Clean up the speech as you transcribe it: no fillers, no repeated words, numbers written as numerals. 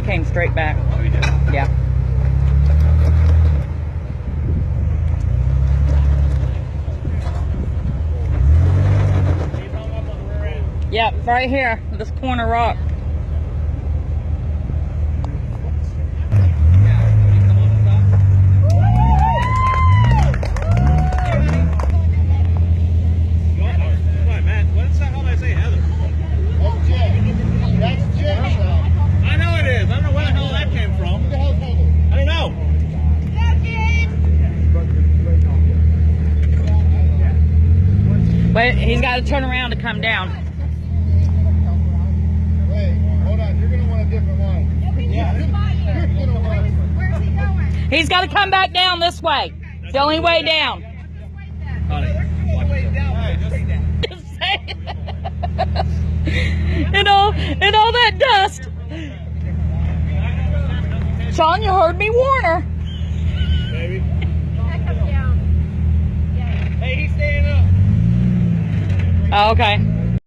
came straight back. Oh, you did? Yeah. He's hung up on the rear end. Yep, right here, this corner rock. I know it is. I don't know where the hell that came from. I don't know. Wait, he's got to turn around to come down. Wait, hold on. You're going to want a different one. You're gonna want. Where's he going? He's got to come back down this way. It's the only way down. and all that dust. Sean, you heard me warn her. Baby. Back up down. Yeah. Hey, he's staying up. Oh, okay.